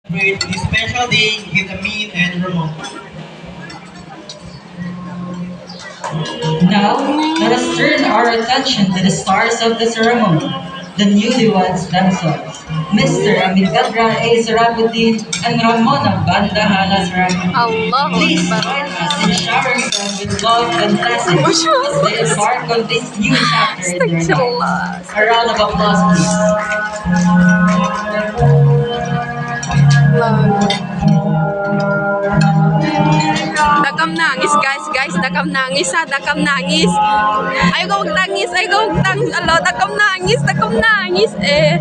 Celebrate this special day with Amin and Ramon. Now, let us turn our attention to the stars of the ceremony, the newlyweds themselves, Mr. Amilcadra A. Sarabuddin and Ramona Bandahala Sarabuddin. Allahu Please Akbar. join us in showering them with love and blessings as they embark on this new chapter in their lives. A round of applause, please. Dakam nangis guys, dakam nangis ha, dakam nangis. Ayaw ko magtangis, alo, dakam nangis eh.